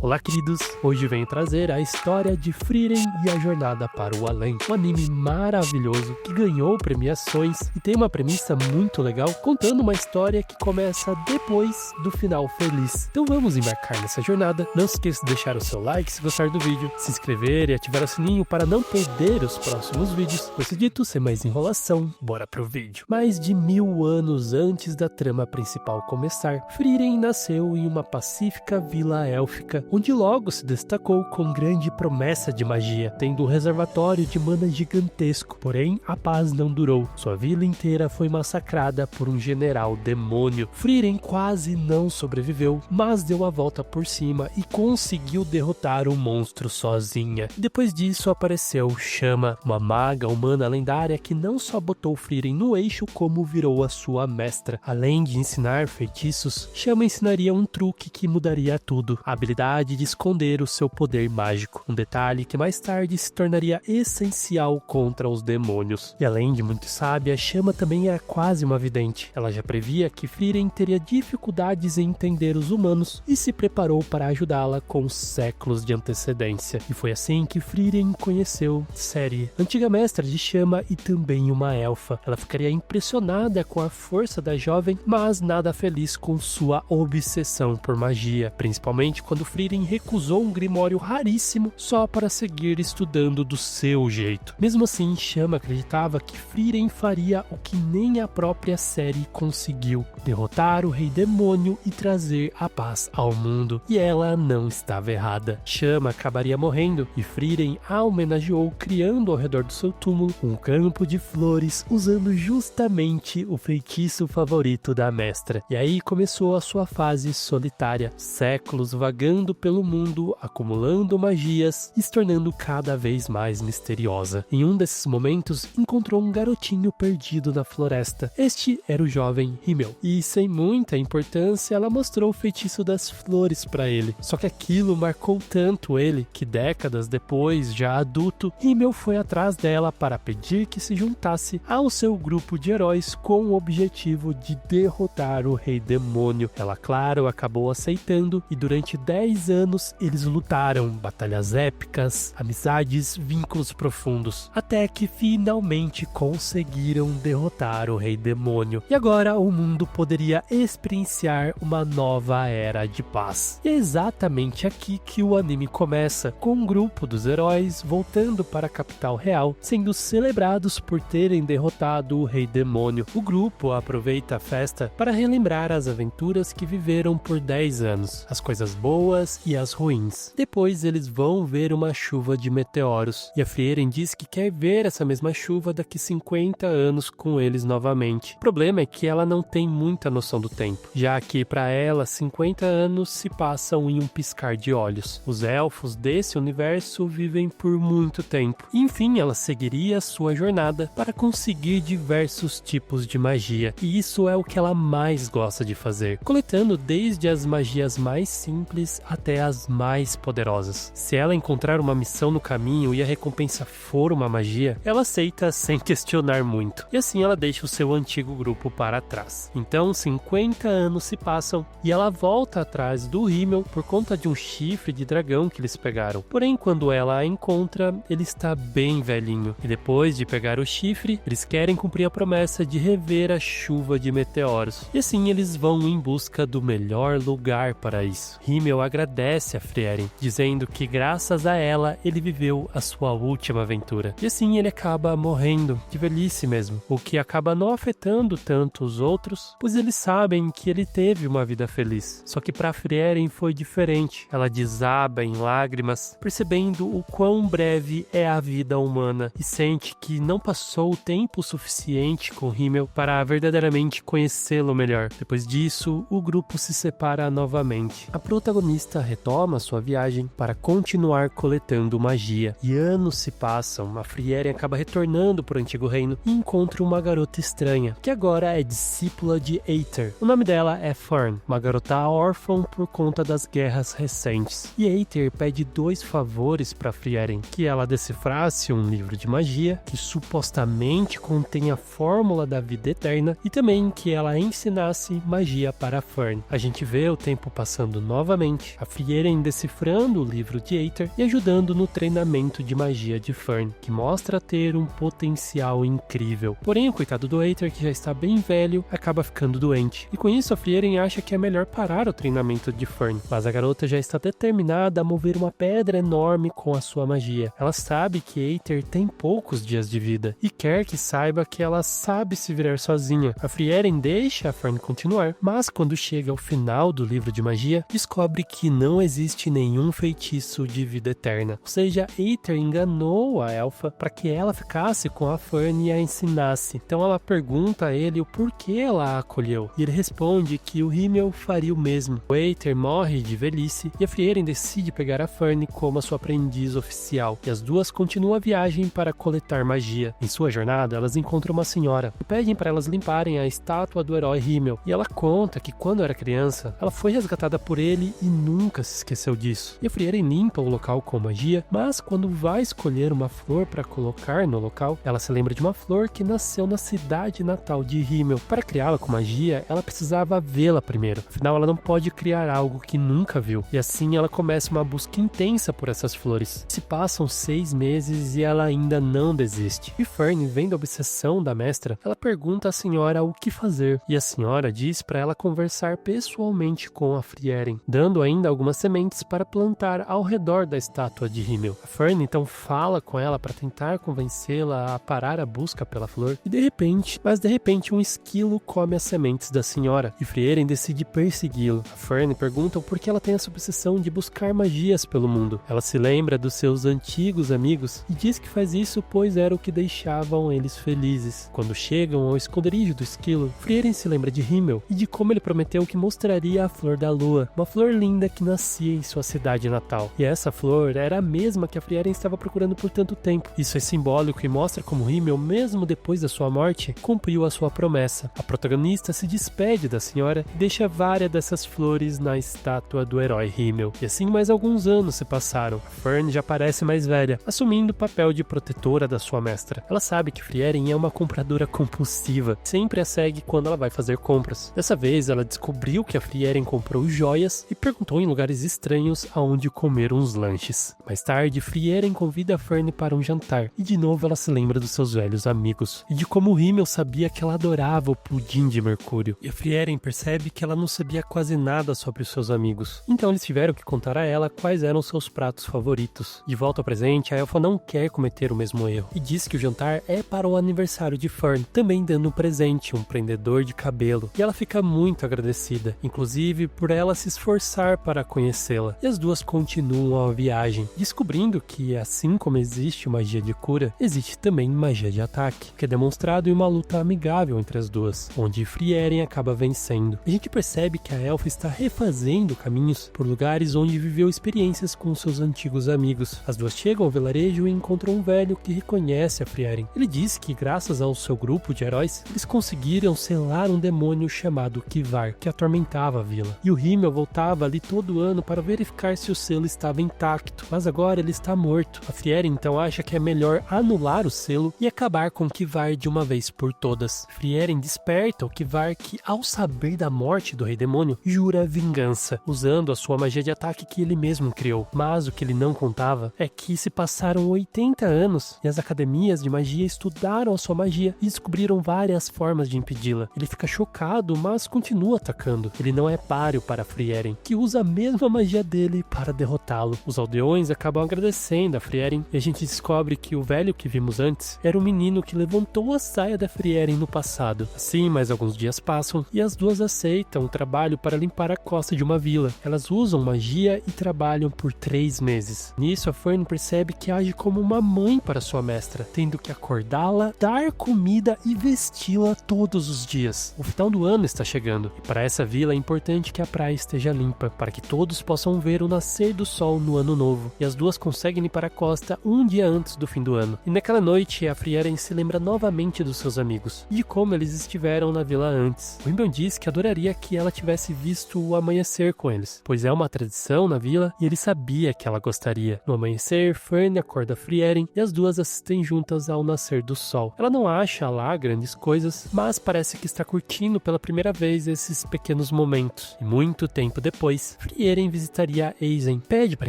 Olá, queridos! Hoje venho trazer a história de Frieren e a Jornada para o Além, um anime maravilhoso que ganhou premiações e tem uma premissa muito legal, contando uma história que começa depois do final feliz. Então vamos embarcar nessa jornada. Não se esqueça de deixar o seu like se gostar do vídeo, se inscrever e ativar o sininho para não perder os próximos vídeos. Com isso dito, sem mais enrolação, bora pro vídeo. Mais de 1000 anos antes da trama principal começar, Frieren nasceu em uma pacífica vila élfica, onde logo se destacou com grande promessa de magia, tendo um reservatório de mana gigantesco. Porém, a paz não durou. Sua vila inteira foi massacrada por um general demônio. Frieren quase não sobreviveu, mas deu a volta por cima e conseguiu derrotar o monstro sozinha. Depois disso apareceu Chama, uma maga humana lendária que não só botou Frieren no eixo, como virou a sua mestra. Além de ensinar feitiços, Chama ensinaria um truque que mudaria tudo: a habilidade de esconder o seu poder mágico, um detalhe que mais tarde se tornaria essencial contra os demônios. E além de muito sábia, Chama também era quase uma vidente. Ela já previa que Frieren teria dificuldades em entender os humanos e se preparou para ajudá-la com séculos de antecedência. E foi assim que Frieren conheceu Ciri, antiga mestra de Chama e também uma elfa. Ela ficaria impressionada com a força da jovem, mas nada feliz com sua obsessão por magia, principalmente quando Frieren recusou um grimório raríssimo só para seguir estudando do seu jeito. Mesmo assim, Chama acreditava que Frieren faria o que nem a própria Ciri conseguiu: derrotar o rei demônio e trazer a paz ao mundo. E ela não estava errada. Chama acabaria morrendo e Frieren a homenageou criando ao redor do seu túmulo um campo de flores, usando justamente o feitiço favorito da mestra. E aí começou a sua fase solitária, séculos vagando pelo mundo, acumulando magias e se tornando cada vez mais misteriosa. Em um desses momentos, encontrou um garotinho perdido na floresta. Este era o jovem Himmel, e sem muita importância, ela mostrou o feitiço das flores para ele. Só que aquilo marcou tanto ele que décadas depois, já adulto, Himmel foi atrás dela para pedir que se juntasse ao seu grupo de heróis com o objetivo de derrotar o rei demônio. Ela, claro, acabou aceitando e durante 10 anos eles lutaram, batalhas épicas, amizades, vínculos profundos, até que finalmente conseguiram derrotar o rei demônio. E agora o mundo poderia experienciar uma nova era de paz. E é exatamente aqui que o anime começa, com um grupo dos heróis voltando para a capital real, sendo celebrados por terem derrotado o rei demônio. O grupo aproveita a festa para relembrar as aventuras que viveram por 10 anos, as coisas boas e as ruins. Depois eles vão ver uma chuva de meteoros, e a Frieren diz que quer ver essa mesma chuva daqui 50 anos com eles novamente. O problema é que ela não tem muita noção do tempo, já que para ela 50 anos se passam em um piscar de olhos. Os elfos desse universo vivem por muito tempo. Enfim, ela seguiria sua jornada para conseguir diversos tipos de magia, e isso é o que ela mais gosta de fazer, coletando desde as magias mais simples até as mais poderosas. Se ela encontrar uma missão no caminho e a recompensa for uma magia, ela aceita sem questionar muito, e assim ela deixa o seu antigo grupo para trás. Então 50 anos se passam e ela volta atrás do Himmel por conta de um chifre de dragão que eles pegaram. Porém, quando ela a encontra, ele está bem velhinho, e depois de pegar o chifre, eles querem cumprir a promessa de rever a chuva de meteoros, e assim eles vão em busca do melhor lugar para isso. Himmel agradece a Frieren, dizendo que graças a ela ele viveu a sua última aventura, e assim ele acaba morrendo de velhice mesmo, o que acaba não afetando tanto os outros, pois eles sabem que ele teve uma vida feliz. Só que para Frieren foi diferente. Ela desaba em lágrimas, percebendo o quão breve é a vida humana, e sente que não passou o tempo suficiente com Himmel para verdadeiramente conhecê-lo melhor. Depois disso, o grupo se separa novamente. A protagonista retoma sua viagem para continuar coletando magia, e anos se passam. A Frieren acaba retornando para o antigo reino e encontra uma garota estranha, que agora é discípula de Aether. O nome dela é Fern, uma garota órfã por conta das guerras recentes. E Aether pede 2 favores para Frieren: que ela decifrasse um livro de magia que supostamente contém a fórmula da vida eterna, e também que ela ensinasse magia para Fern. A gente vê o tempo passando novamente, a Frieren decifrando o livro de Aether e ajudando no treinamento de magia de Fern, que mostra ter um potencial incrível. Porém, o coitado do Aether, que já está bem velho, acaba ficando doente. E com isso, a Frieren acha que é melhor parar o treinamento de Fern. Mas a garota já está determinada a mover uma pedra enorme com a sua magia. Ela sabe que Aether tem poucos dias de vida e quer que saiba que ela sabe se virar sozinha. A Frieren deixa a Fern continuar, mas quando chega ao final do livro de magia, descobre que não existe nenhum feitiço de vida eterna. Ou seja, Aether enganou a elfa para que ela ficasse com a Fern e a ensinasse. Então ela pergunta a ele o porquê ela a acolheu, e ele responde que o Himmel faria o mesmo. O Aether morre de velhice e a Frieren decide pegar a Fern como a sua aprendiz oficial, e as duas continuam a viagem para coletar magia. Em sua jornada, elas encontram uma senhora e pedem para elas limparem a estátua do herói Himmel, e ela conta que quando era criança, ela foi resgatada por ele e nunca se esqueceu disso. E a Frieren limpa o local com magia, mas quando vai escolher uma flor para colocar no local, ela se lembra de uma flor que nasceu na cidade natal de Himmel. Para criá-la com magia, ela precisava vê-la primeiro, afinal ela não pode criar algo que nunca viu. E assim ela começa uma busca intensa por essas flores. Se passam 6 meses e ela ainda não desiste. E Fern, vendo a obsessão da mestra, ela pergunta à senhora o que fazer, e a senhora diz para ela conversar pessoalmente com a Frieren, dando ainda algumas sementes para plantar ao redor da estátua de Himmel. A Fern então fala com ela para tentar convencê-la a parar a busca pela flor, e de repente um esquilo come as sementes da senhora, e Frieren decide persegui-lo. A Fern pergunta por que ela tem essa obsessão de buscar magias pelo mundo. Ela se lembra dos seus antigos amigos e diz que faz isso pois era o que deixavam eles felizes. Quando chegam ao esconderijo do esquilo, Frieren se lembra de Himmel e de como ele prometeu que mostraria a flor da lua, uma flor linda que nascia em sua cidade natal. E essa flor era a mesma que a Frieren estava procurando por tanto tempo. Isso é simbólico e mostra como Himmel, mesmo depois da sua morte, cumpriu a sua promessa. A protagonista se despede da senhora e deixa várias dessas flores na estátua do herói Himmel. E assim mais alguns anos se passaram. A Fern já parece mais velha, assumindo o papel de protetora da sua mestra. Ela sabe que Frieren é uma compradora compulsiva, sempre a segue quando ela vai fazer compras. Dessa vez ela descobriu que a Frieren comprou joias e perguntou em lugares estranhos aonde comer uns lanches. Mais tarde, Frieren convida a Fern para um jantar e de novo ela se lembra dos seus velhos amigos e de como Himmel sabia que ela adorava o pudim de mercúrio. E a Frieren percebe que ela não sabia quase nada sobre os seus amigos. Então eles tiveram que contar a ela quais eram seus pratos favoritos. De volta ao presente, a elfa não quer cometer o mesmo erro e diz que o jantar é para o aniversário de Fern, também dando um presente, um prendedor de cabelo. E ela fica muito agradecida, inclusive por ela se esforçar para conhecê-la. E as duas continuam a viagem, descobrindo que assim como existe magia de cura, existe também magia de ataque, que é demonstrado em uma luta amigável entre as duas, onde Frieren acaba vencendo. A gente percebe que a elfa está refazendo caminhos por lugares onde viveu experiências com seus antigos amigos. As duas chegam ao vilarejo e encontram um velho que reconhece a Frieren. Ele diz que graças ao seu grupo de heróis, eles conseguiram selar um demônio chamado Kivar, que atormentava a vila. E o Himmel voltava ali todo ano para verificar se o selo estava intacto, mas agora ele está morto. A Frieren então acha que é melhor anular o selo e acabar com Kivar de uma vez por todas. Frieren desperta o Kivar, que ao saber da morte do rei demônio, jura vingança, usando a sua magia de ataque que ele mesmo criou. Mas o que ele não contava é que se passaram 80 anos e as academias de magia estudaram a sua magia e descobriram várias formas de impedi-la. Ele fica chocado, mas continua atacando. Ele não é páreo para Frieren, que usa a mesma magia dele para derrotá-lo. Os aldeões acabam agradecendo a Frieren e a gente descobre que o velho que vimos antes era o menino que levantou a saia da Frieren no passado. Assim, mais alguns dias passam e as duas aceitam o trabalho para limpar a costa de uma vila. Elas usam magia e trabalham por 3 meses. Nisso, a Fern percebe que age como uma mãe para sua mestra, tendo que acordá-la, dar comida e vesti-la todos os dias. O final do ano está chegando e para essa vila é importante que a praia esteja limpa, para que todos possam ver o nascer do sol no ano novo. E as duas conseguem limpar a costa um dia antes do fim do ano. E naquela noite, a Frieren se lembra novamente dos seus amigos e de como eles estiveram na vila antes. O Himmel diz que adoraria que ela tivesse visto o amanhecer com eles, pois é uma tradição na vila e ele sabia que ela gostaria. No amanhecer, Fern acorda Frieren e as duas assistem juntas ao nascer do sol. Ela não acha lá grandes coisas, mas parece que está curtindo pela primeira vez esses pequenos momentos. E muito tempo depois, Frieren Frieren visitaria Eisen, pede para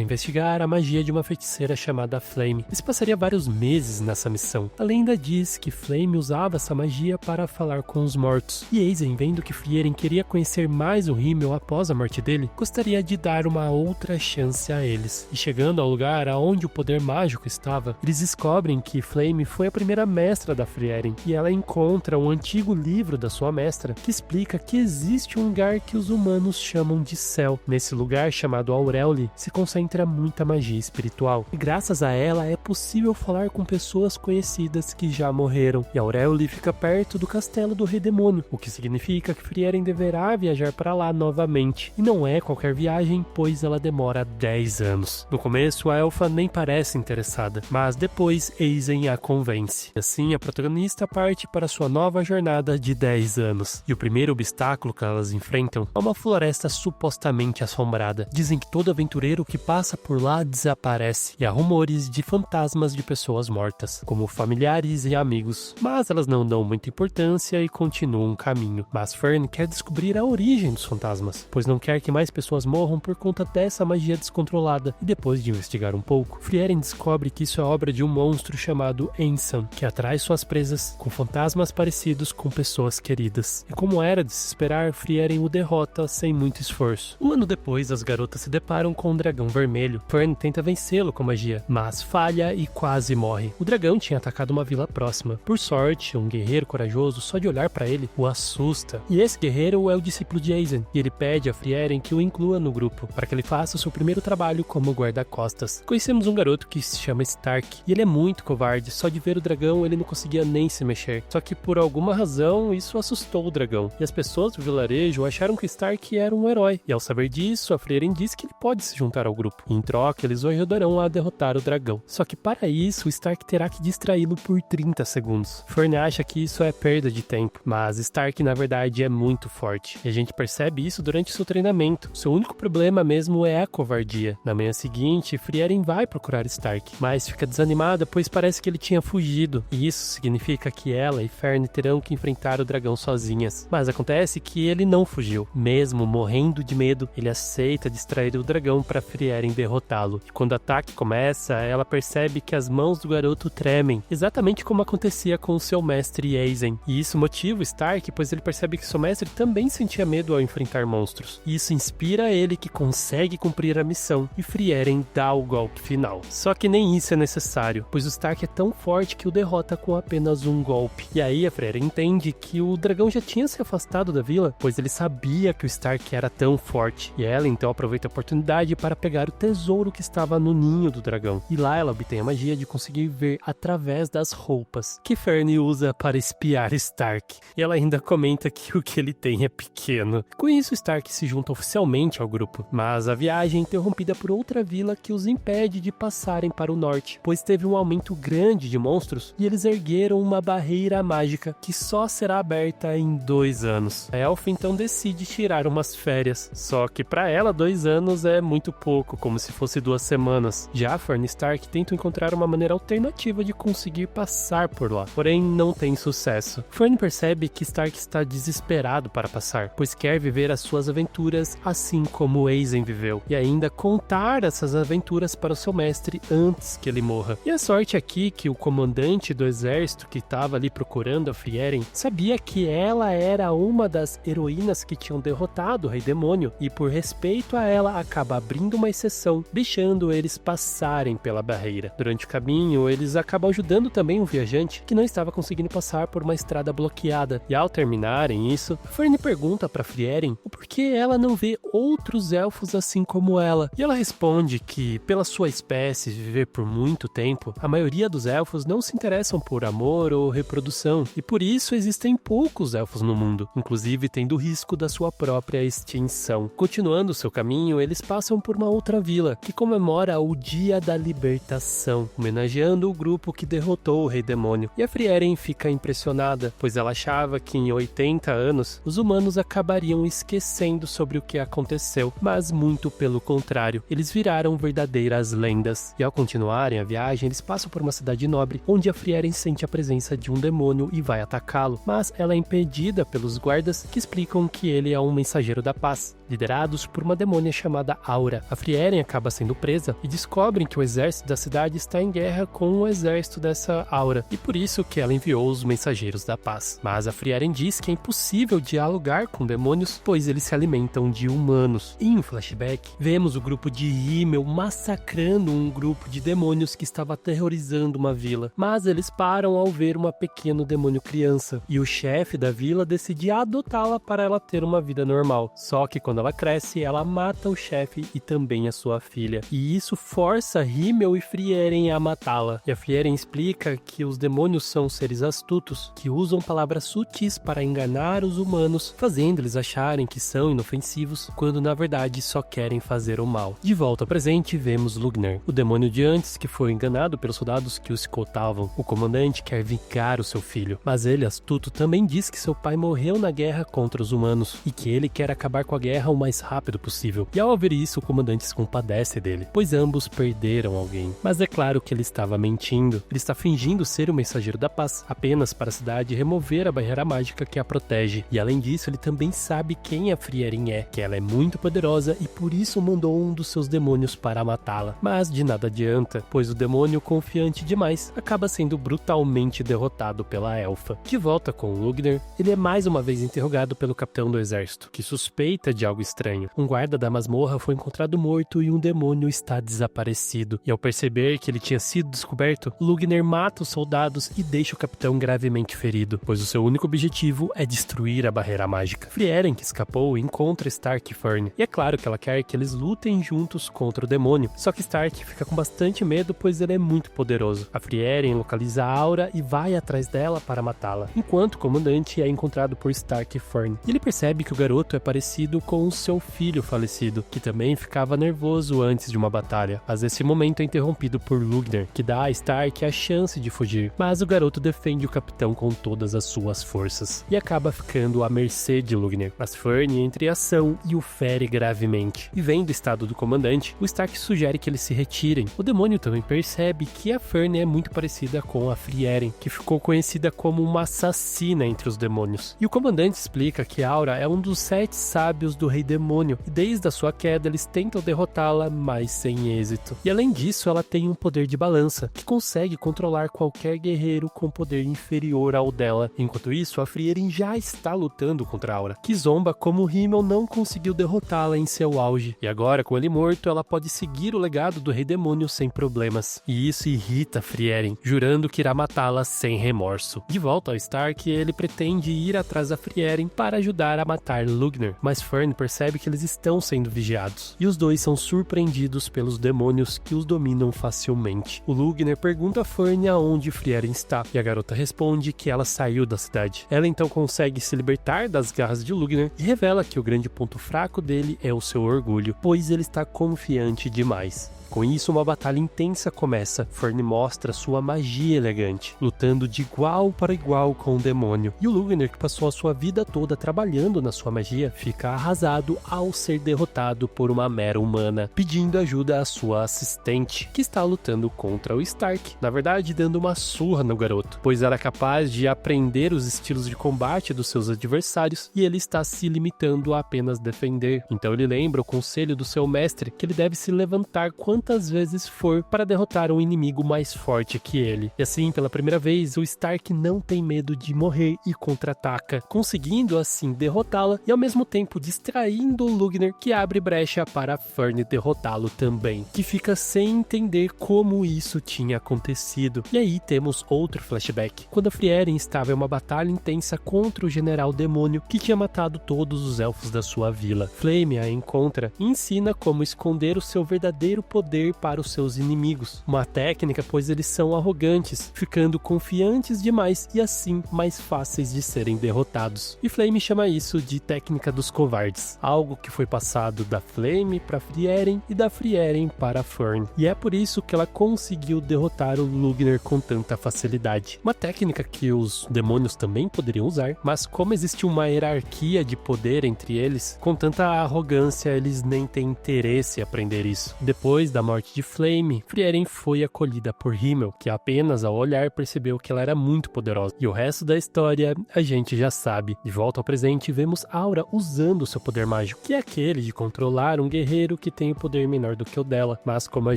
investigar a magia de uma feiticeira chamada Flame, e se passaria vários meses nessa missão. A lenda diz que Flame usava essa magia para falar com os mortos, e Eisen, vendo que Frieren queria conhecer mais o Himmel após a morte dele, gostaria de dar uma outra chance a eles. E chegando ao lugar aonde o poder mágico estava, eles descobrem que Flame foi a primeira mestra da Frieren, e ela encontra um antigo livro da sua mestra que explica que existe um lugar que os humanos chamam de céu. Nesse lugar, chamado Aurelie, se concentra muita magia espiritual, e graças a ela é possível falar com pessoas conhecidas que já morreram, e Aurelie fica perto do castelo do Rei Demônio, o que significa que Frieren deverá viajar para lá novamente, e não é qualquer viagem, pois ela demora 10 anos. No começo, a elfa nem parece interessada, mas depois Eisen a convence. Assim, a protagonista parte para sua nova jornada de 10 anos, e o primeiro obstáculo que elas enfrentam é uma floresta supostamente assombrada. Dizem que todo aventureiro que passa por lá desaparece, e há rumores de fantasmas de pessoas mortas, como familiares e amigos, mas elas não dão muita importância e continuam o caminho. Mas Fern quer descobrir a origem dos fantasmas, pois não quer que mais pessoas morram por conta dessa magia descontrolada, e depois de investigar um pouco, Frieren descobre que isso é obra de um monstro chamado Ensan, que atrai suas presas com fantasmas parecidos com pessoas queridas. E como era de se esperar, Frieren o derrota sem muito esforço. Um ano depois, as garotas se deparam com um dragão vermelho. Fern tenta vencê-lo com magia, mas falha e quase morre. O dragão tinha atacado uma vila próxima. Por sorte, um guerreiro corajoso, só de olhar para ele, o assusta. E esse guerreiro é o discípulo de Eisen, e ele pede a Frieren que o inclua no grupo, para que ele faça o seu primeiro trabalho como guarda-costas. Conhecemos um garoto que se chama Stark, e ele é muito covarde, só de ver o dragão ele não conseguia nem se mexer. Só que por alguma razão, isso assustou o dragão, e as pessoas do vilarejo acharam que Stark era um herói, e ao saber disso, a Frieren diz que ele pode se juntar ao grupo. Em troca, eles o ajudarão a derrotar o dragão. Só que para isso, o Stark terá que distraí-lo por 30 segundos. Fern acha que isso é perda de tempo, mas Stark na verdade é muito forte, e a gente percebe isso durante seu treinamento. Seu único problema mesmo é a covardia. Na manhã seguinte, Frieren vai procurar Stark, mas fica desanimada pois parece que ele tinha fugido, e isso significa que ela e Fern terão que enfrentar o dragão sozinhas. Mas acontece que ele não fugiu. Mesmo morrendo de medo, ele aceita distrair o dragão para Frieren derrotá-lo. E quando o ataque começa, ela percebe que as mãos do garoto tremem, exatamente como acontecia com o seu mestre Eisen. E isso motiva o Stark, pois ele percebe que seu mestre também sentia medo ao enfrentar monstros. E isso inspira ele que consegue cumprir a missão, e Frieren dá o golpe final. Só que nem isso é necessário, pois o Stark é tão forte que o derrota com apenas um golpe. E aí a Frieren entende que o dragão já tinha se afastado da vila, pois ele sabia que o Stark era tão forte. E ela então aproveita a oportunidade para pegar o tesouro que estava no ninho do dragão. E lá ela obtém a magia de conseguir ver através das roupas, que Fern usa para espiar Stark. E ela ainda comenta que o que ele tem é pequeno. Com isso, Stark se junta oficialmente ao grupo, mas a viagem é interrompida por outra vila que os impede de passarem para o norte, pois teve um aumento grande de monstros e eles ergueram uma barreira mágica que só será aberta em 2 anos. A elfa então decide tirar umas férias, só que para ela 2 anos é muito pouco, como se fosse 2 semanas. Já Fern e Stark tentam encontrar uma maneira alternativa de conseguir passar por lá, porém não tem sucesso. Fern percebe que Stark está desesperado para passar, pois quer viver as suas aventuras assim como Eisen viveu, e ainda contar essas aventuras para o seu mestre antes que ele morra. E a sorte aqui que o comandante do exército que estava ali procurando a Frieren sabia que ela era uma das heroínas que tinham derrotado o Rei Demônio, e por respeito a ela acaba abrindo uma exceção, deixando eles passarem pela barreira. Durante o caminho, eles acabam ajudando também um viajante que não estava conseguindo passar por uma estrada bloqueada, e ao terminarem isso, Fern pergunta para Frieren o porquê ela não vê outros elfos assim como ela, e ela responde que pela sua espécie viver por muito tempo, a maioria dos elfos não se interessam por amor ou reprodução, e por isso existem poucos elfos no mundo, inclusive tendo o risco da sua própria extinção. Continuando seu caminho, eles passam por uma outra vila, que comemora o Dia da Libertação, homenageando o grupo que derrotou o Rei Demônio, e a Frieren fica impressionada, pois ela achava que em 80 anos, os humanos acabariam esquecendo sobre o que aconteceu, mas muito pelo contrário, eles viraram verdadeiras lendas. E ao continuarem a viagem, eles passam por uma cidade nobre, onde a Frieren sente a presença de um demônio e vai atacá-lo, mas ela é impedida pelos guardas que explicam que ele é um mensageiro da paz, liderados por uma demônia chamada Aura. A Frieren acaba sendo presa e descobrem que o exército da cidade está em guerra com o exército dessa Aura, e por isso que ela enviou os mensageiros da paz. Mas a Frieren diz que é impossível dialogar com demônios, pois eles se alimentam de humanos. Em um flashback, vemos o grupo de Himmel massacrando um grupo de demônios que estava aterrorizando uma vila, mas eles param ao ver uma pequena demônio criança, e o chefe da vila decide adotá-la para ela ter uma vida normal. Só que quando ela cresce, ela mata o chefe e também a sua filha, e isso força Himmel e Frieren a matá-la. E a Frieren explica que os demônios são seres astutos, que usam palavras sutis para enganar os humanos, fazendo eles acharem que são inofensivos, quando na verdade só querem fazer o mal. De volta ao presente, vemos Lugner, o demônio de antes que foi enganado pelos soldados que o escoltavam. O comandante quer vingar o seu filho, mas ele, astuto, também diz que seu pai morreu na guerra contra os humanos e que ele quer acabar com a guerra o mais rápido possível. E ao ouvir isso, o comandante se compadece dele, pois ambos perderam alguém. Mas é claro que ele estava mentindo. Ele está fingindo ser o mensageiro da paz, apenas para a cidade remover a barreira mágica que a protege. E além disso, ele também sabe quem a Frieren é, que ela é muito poderosa e por isso mandou um dos seus demônios para matá-la. Mas de nada adianta, pois o demônio, confiante demais, acaba sendo brutalmente derrotado pela elfa. De volta com Lugner, ele é mais uma vez interrogado pelo capitão do exército, que suspeita de algo estranho. Um guarda da masmorra foi encontrado morto e um demônio está desaparecido. E ao perceber que ele tinha sido descoberto, Lugner mata os soldados e deixa o capitão gravemente ferido, pois o seu único objetivo é destruir a barreira mágica. Frieren, que escapou, encontra Stark e Fern, e é claro que ela quer que eles lutem juntos contra o demônio. Só que Stark fica com bastante medo, pois ele é muito poderoso. A Frieren localiza a Aura e vai atrás dela para matá-la, enquanto o comandante é encontrado por Stark e Fern. E ele percebe que o garoto é parecido com o seu filho falecido, que também ficava nervoso antes de uma batalha. Mas esse momento é interrompido por Lugner, que dá a Stark a chance de fugir, mas o garoto defende o capitão com todas as suas forças e acaba ficando à mercê de Lugner. Mas Fern entra em ação e o fere gravemente. E vendo o estado do comandante, o Stark sugere que eles se retirem. O demônio também percebe que a Fern é muito parecida com a Frieren, que ficou conhecida como uma assassina entre os demônios. E o comandante explica que Aura é um dos 7 sábios do Rei Demônio, e desde a sua queda eles tentam derrotá-la, mas sem êxito. E além disso, ela tem um poder de balança, que consegue controlar qualquer guerreiro com poder inferior ao dela. Enquanto isso, a Frieren já está lutando contra Aura, que zomba como Himmel não conseguiu derrotá-la em seu auge. E agora, com ele morto, ela pode seguir o legado do Rei Demônio sem problemas. E isso irrita Frieren, jurando que irá matá-la sem remorso. De volta ao Stark, ele pretende ir atrás da Frieren para ajudar a matar Lugner, mas Fern percebe que eles estão sendo vigiados, e os dois são surpreendidos pelos demônios que os dominam facilmente. O Lugner pergunta a Fern aonde Frieren está, e a garota responde que ela saiu da cidade. Ela então consegue se libertar das garras de Lugner e revela que o grande ponto fraco dele é o seu orgulho, pois ele está confiante demais. Com isso, uma batalha intensa começa. Fern mostra sua magia elegante, lutando de igual para igual com o demônio. E o Lugner, que passou a sua vida toda trabalhando na sua magia, fica arrasado ao ser derrotado por uma mera humana, pedindo ajuda à sua assistente, que está lutando contra o Stark. Na verdade, dando uma surra no garoto, pois era capaz de aprender os estilos de combate dos seus adversários e ele está se limitando a apenas defender. Então ele lembra o conselho do seu mestre, que ele deve se levantar quantas vezes for para derrotar um inimigo mais forte que ele. E assim, pela primeira vez, o Stark não tem medo de morrer e contra-ataca, conseguindo assim derrotá-la e ao mesmo tempo distraindo o Lugner, que abre brecha para Fern derrotá-lo também, que fica sem entender como isso tinha acontecido. E aí temos outro flashback, quando a Frieren estava em uma batalha intensa contra o general demônio que tinha matado todos os elfos da sua vila. Flame a encontra e ensina como esconder o seu verdadeiro poder para os seus inimigos. Uma técnica, pois eles são arrogantes, ficando confiantes demais e assim mais fáceis de serem derrotados. E Flame chama isso de técnica dos covardes, algo que foi passado da Flame para Frieren e da Frieren para Fern. E é por isso que ela conseguiu derrotar o Lugner com tanta facilidade. Uma técnica que os demônios também poderiam usar, mas como existe uma hierarquia de poder entre eles, com tanta arrogância eles nem têm interesse em aprender isso. Depois da morte de Flame, Frieren foi acolhida por Himmel, que apenas ao olhar percebeu que ela era muito poderosa. E o resto da história a gente já sabe. De volta ao presente, vemos Aura usando seu poder mágico, que é aquele de controlar um guerreiro que tem o poder menor do que o dela. Mas como a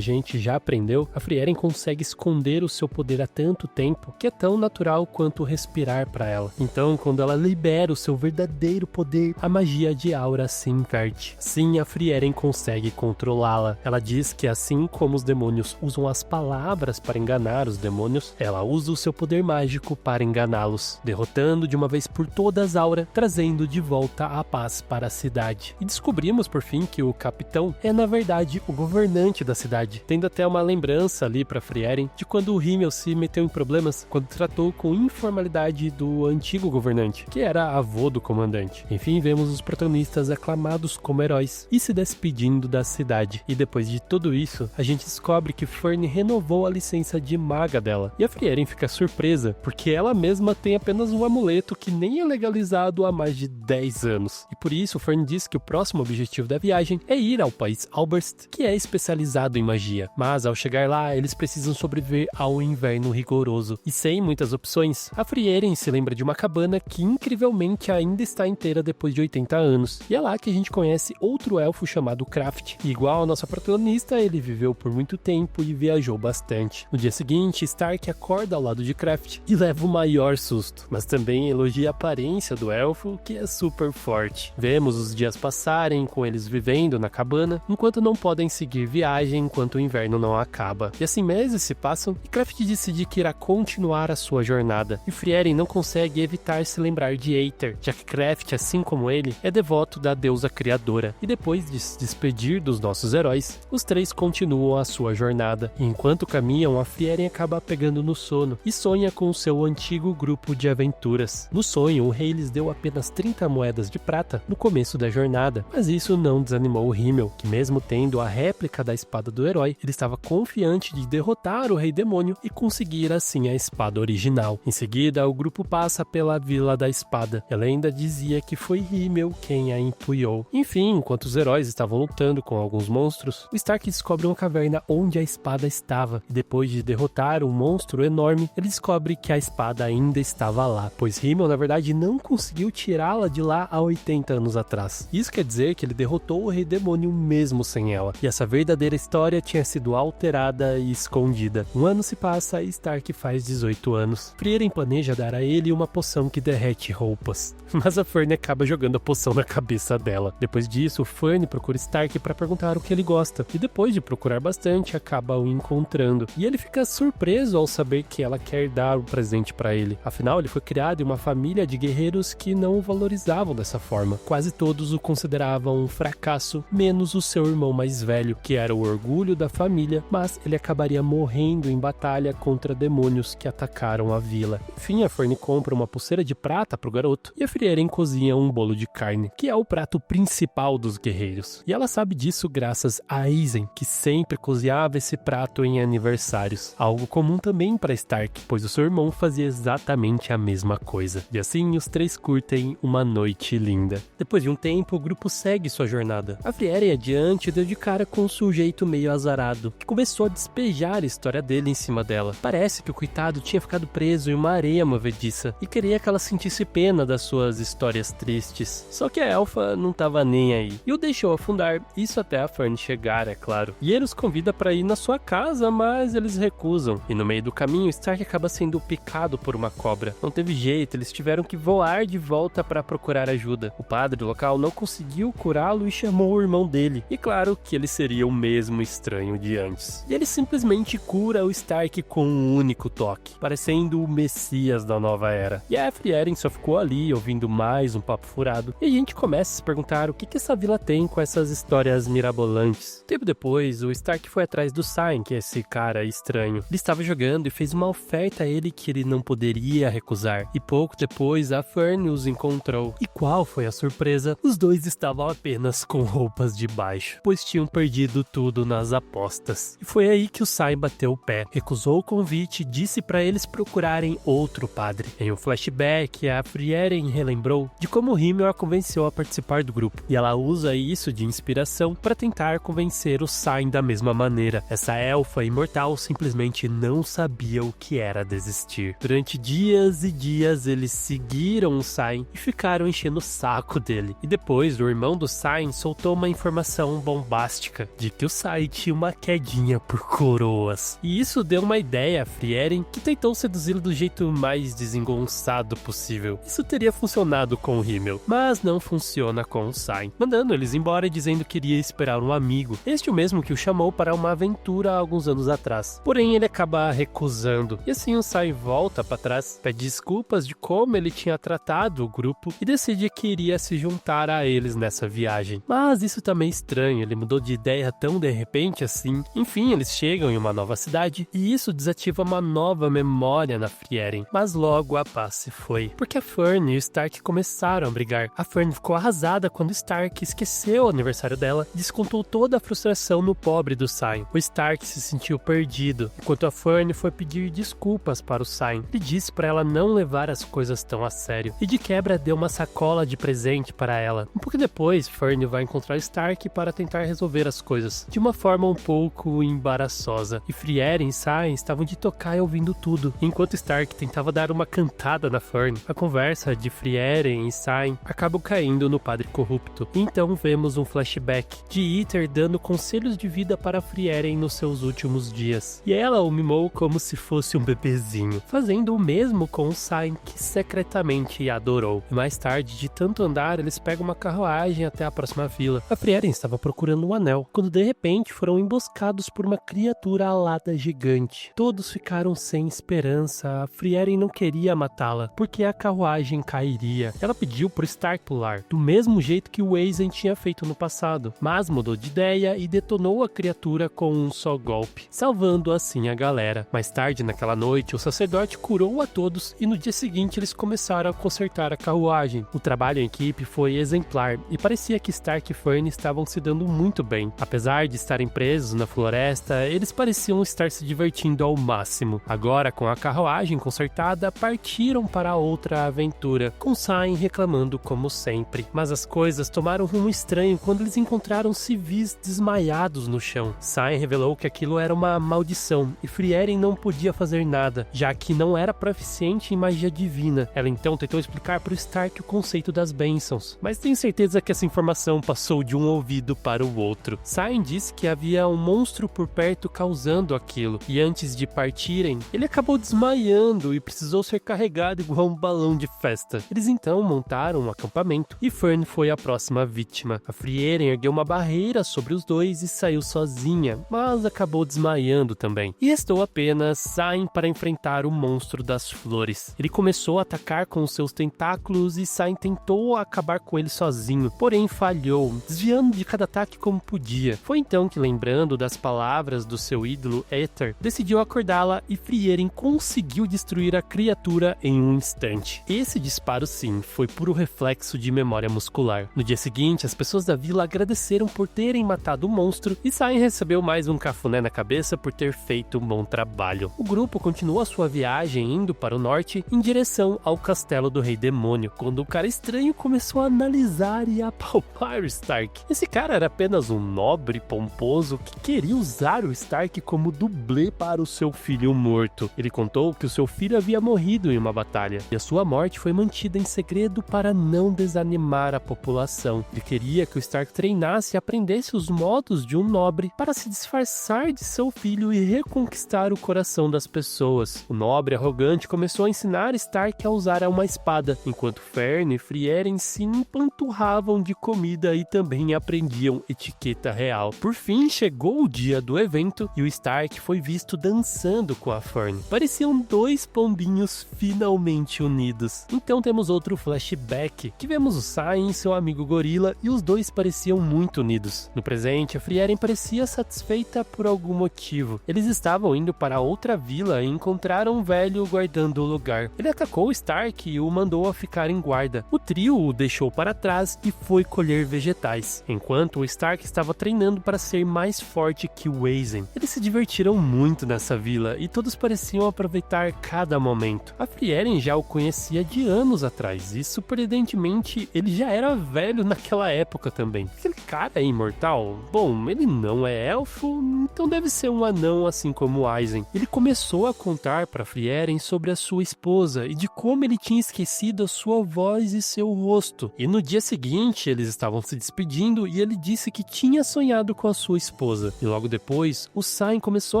gente já aprendeu, a Frieren consegue esconder o seu poder há tanto tempo que é tão natural quanto respirar para ela. Então, quando ela libera o seu verdadeiro poder, a magia de Aura se inverte. Sim, a Frieren consegue controlá-la. Ela diz que assim como os demônios usam as palavras para enganar os demônios, ela usa o seu poder mágico para enganá-los, derrotando de uma vez por todas Aura, trazendo de volta a paz para a cidade. E descobrimos por fim que o capitão é na verdade o governante da cidade, tendo até uma lembrança ali para Frieren de quando o Himmel se meteu em problemas quando tratou com informalidade do antigo governante, que era avô do comandante. Enfim, vemos os protagonistas aclamados como heróis e se despedindo da cidade. E depois de tudo isso, a gente descobre que Fern renovou a licença de maga dela. E a Frieren fica surpresa, porque ela mesma tem apenas um amuleto que nem é legalizado há mais de 10 anos. E por isso, Fern diz que o próximo objetivo da viagem é ir ao país Alberst, que é especializado em magia. Mas ao chegar lá, eles precisam sobreviver ao inverno rigoroso. E sem muitas opções, a Frieren se lembra de uma cabana que incrivelmente ainda está inteira depois de 80 anos. E é lá que a gente conhece outro elfo chamado Kraft. E igual a nossa protagonista, ele viveu por muito tempo e viajou bastante. No dia seguinte, Stark acorda ao lado de Kraft e leva o maior susto, mas também elogia a aparência do elfo, que é super forte. Vemos os dias passarem com eles vivendo na cabana, enquanto não podem seguir viagem enquanto o inverno não acaba. E assim meses se passam e Kraft decide que irá continuar a sua jornada. E Frieren não consegue evitar se lembrar de Aether, já que Kraft, assim como ele, é devoto da deusa criadora. E depois de se despedir dos nossos heróis, os três continuam a sua jornada. E enquanto caminham, a Frieren acaba pegando no sono e sonha com o seu antigo grupo de aventuras. No sonho, o rei lhes deu apenas 30 moedas de prata no começo da jornada, mas isso não desanimou o Himmel, que mesmo tendo a réplica da espada do herói, ele estava confiante de derrotar o rei demônio e conseguir assim a espada original. Em seguida, o grupo passa pela Vila da Espada. Ela ainda dizia que foi Himmel quem a empunhou. Enfim, enquanto os heróis estavam lutando com alguns monstros, o Stark descobre uma caverna onde a espada estava, e depois de derrotar um monstro enorme, ele descobre que a espada ainda estava lá, pois Himmel na verdade não conseguiu tirá-la de lá há 80 anos atrás. Isso quer dizer que ele derrotou o rei demônio mesmo sem ela, e essa verdadeira história tinha sido alterada e escondida. Um ano se passa e Stark faz 18 anos. Frieren planeja dar a ele uma poção que derrete roupas, mas a Fern acaba jogando a poção na cabeça dela. Depois disso, Fern procura Stark para perguntar o que ele gosta, e depois de procurar bastante, acaba o encontrando. E ele fica surpreso ao saber que ela quer dar um presente para ele. Afinal, ele foi criado em uma família de guerreiros que não o valorizavam dessa forma. Quase todos o consideravam um fracasso, menos o seu irmão mais velho, que era o orgulho da família, mas ele acabaria morrendo em batalha contra demônios que atacaram a vila. Enfim, a Fern compra uma pulseira de prata pro garoto, e a Frieren cozinha um bolo de carne, que é o prato principal dos guerreiros. E ela sabe disso graças a Aizen, que sempre cozinhava esse prato em aniversários. Algo comum também para Stark, pois o seu irmão fazia exatamente a mesma coisa. E assim, os três curtem uma noite linda. Depois de um tempo, o grupo segue sua jornada. A Frieren adiante deu de cara com um sujeito meio azarado, que começou a despejar a história dele em cima dela. Parece que o coitado tinha ficado preso em uma areia movediça e queria que ela sentisse pena das suas histórias tristes. Só que a elfa não tava nem aí e o deixou afundar, isso até a Fern chegar, é claro. E ele os convida para ir na sua casa, mas eles recusam. E no meio do caminho, Stark acaba sendo picado por uma cobra. Não teve jeito, eles tiveram que voar de volta para procurar ajuda. O padre local não conseguiu curá-lo e chamou o irmão dele. E claro que ele seria o mesmo estranho de antes. E ele simplesmente cura o Stark com um único toque, parecendo o Messias da nova era. E a Frieren só ficou ali ouvindo mais um papo furado. E a gente começa a se perguntar o que essa vila tem com essas histórias mirabolantes. Tempo depois, o Stark foi atrás do Sain, que é esse cara estranho. Ele estava jogando e fez uma oferta a ele que ele não poderia recusar. E pouco depois, a Fern os encontrou. E qual foi a surpresa? Os dois estavam apenas com roupas de baixo, pois tinham perdido tudo nas apostas. E foi aí que o Sain bateu o pé, recusou o convite e disse para eles procurarem outro padre. Em um flashback, a Frieren relembrou de como Himmel a convenceu a participar do grupo, e ela usa isso de inspiração para tentar convencer o Sain Sain da mesma maneira. Essa elfa imortal simplesmente não sabia o que era desistir. Durante dias e dias eles seguiram o Sain e ficaram enchendo o saco dele. E depois o irmão do Sain soltou uma informação bombástica de que o Sain tinha uma quedinha por coroas. E isso deu uma ideia a Frieren, que tentou seduzi-lo do jeito mais desengonçado possível. Isso teria funcionado com o Himmel, mas não funciona com o Sain, mandando eles embora e dizendo que iria esperar um amigo, este o mesmo que o chamou para uma aventura há alguns anos atrás. Porém, ele acaba recusando, e assim o Sain volta para trás, pede desculpas de como ele tinha tratado o grupo e decide que iria se juntar a eles nessa viagem. Mas isso tá meio estranho, ele mudou de ideia tão de repente assim. Enfim, eles chegam em uma nova cidade e isso desativa uma nova memória na Frieren, mas logo a paz se foi, porque a Fern e o Stark começaram a brigar. A Fern ficou arrasada quando o Stark esqueceu o aniversário dela e descontou toda a frustração no pobre do Sain. O Stark se sentiu perdido, enquanto a Fern foi pedir desculpas para o Sain. Ele disse para ela não levar as coisas tão a sério, e de quebra deu uma sacola de presente para ela. Um pouco depois, Fern vai encontrar Stark para tentar resolver as coisas, de uma forma um pouco embaraçosa, e Frieren e Sain estavam de tocaia ouvindo tudo. Enquanto Stark tentava dar uma cantada na Fern, a conversa de Frieren e Sain acabam caindo no padre corrupto. Então vemos um flashback de Iter dando conselhos de vida para Frieren nos seus últimos dias. E ela o mimou como se fosse um bebezinho, fazendo o mesmo com o Sain, que secretamente adorou. E mais tarde, de tanto andar, eles pegam uma carruagem até a próxima vila. A Frieren estava procurando um anel, quando de repente foram emboscados por uma criatura alada gigante. Todos ficaram sem esperança. A Frieren não queria matá-la, porque a carruagem cairia. Ela pediu pro Stark pular, do mesmo jeito que o Aeson tinha feito no passado, mas mudou de ideia e detonou a criatura com um só golpe, salvando assim a galera. Mais tarde naquela noite, o sacerdote curou a todos e no dia seguinte eles começaram a consertar a carruagem. O trabalho em equipe foi exemplar e parecia que Stark e Fern estavam se dando muito bem. Apesar de estarem presos na floresta, eles pareciam estar se divertindo ao máximo. Agora, com a carruagem consertada, partiram para outra aventura, com Sain reclamando como sempre. Mas as coisas tomaram um rumo estranho quando eles encontraram civis desmaiados no chão. Sain revelou que aquilo era uma maldição e Frieren não podia fazer nada, já que não era proficiente em magia divina. Ela então tentou explicar para o Stark o conceito das bênçãos, mas tenho certeza que essa informação passou de um ouvido para o outro. Sain disse que havia um monstro por perto causando aquilo, e antes de partirem, ele acabou desmaiando e precisou ser carregado igual um balão de festa. Eles então montaram um acampamento e Fern foi a próxima vítima. A Frieren ergueu uma barreira sobre os dois e saiu sozinha, mas acabou desmaiando também. E restou apenas Sain para enfrentar o monstro das flores. Ele começou a atacar com os seus tentáculos e Sain tentou acabar com ele sozinho, porém falhou, desviando de cada ataque como podia. Foi então que, lembrando das palavras do seu ídolo Aether, decidiu acordá-la e Frieren conseguiu destruir a criatura em um instante. Esse disparo, sim, foi puro reflexo de memória muscular. No dia seguinte, as pessoas da vila agradeceram por terem matado o monstro e Sain recebeu mais um cafuné na cabeça por ter feito um bom trabalho. O grupo continuou a sua viagem indo para o norte em direção ao castelo do Rei Demônio, quando um cara estranho começou a analisar e apalpar o Stark. Esse cara era apenas um nobre pomposo que queria usar o Stark como dublê para o seu filho morto. Ele contou que o seu filho havia morrido em uma batalha e a sua morte foi mantida em segredo para não desanimar a população. Ele queria que o Stark treinasse e aprendesse os modos de um nobre para se disfarçar de seu filho e reconquistar o coração das pessoas. O nobre arrogante começou a ensinar Stark a usar uma espada, enquanto Fern e Frieren se empanturravam de comida e também aprendiam etiqueta real. Por fim, chegou o dia do evento e o Stark foi visto dançando com a Fern. Pareciam dois pombinhos finalmente unidos. Então temos outro flashback, que vemos o Sain e seu amigo Gorila e os dois pareciam muito unidos. No presente, a Frieren parecia satisfeita por algum motivo. Eles estavam indo para outra vila e encontraram um velho guardando o lugar. Ele atacou o Stark e o mandou a ficar em guarda. O trio o deixou para trás e foi colher vegetais, enquanto o Stark estava treinando para ser mais forte que o Aeson. Eles se divertiram muito nessa vila e todos pareciam aproveitar cada momento. A Frieren já o conhecia de anos atrás e, surpreendentemente, ele já era velho naquela época também. Aquele cara é imortal? Bom, ele ele não é elfo, então deve ser um anão assim como Aizen. Ele começou a contar para Frieren sobre a sua esposa e de como ele tinha esquecido a sua voz e seu rosto. E no dia seguinte, eles estavam se despedindo e ele disse que tinha sonhado com a sua esposa. E logo depois, o Sain começou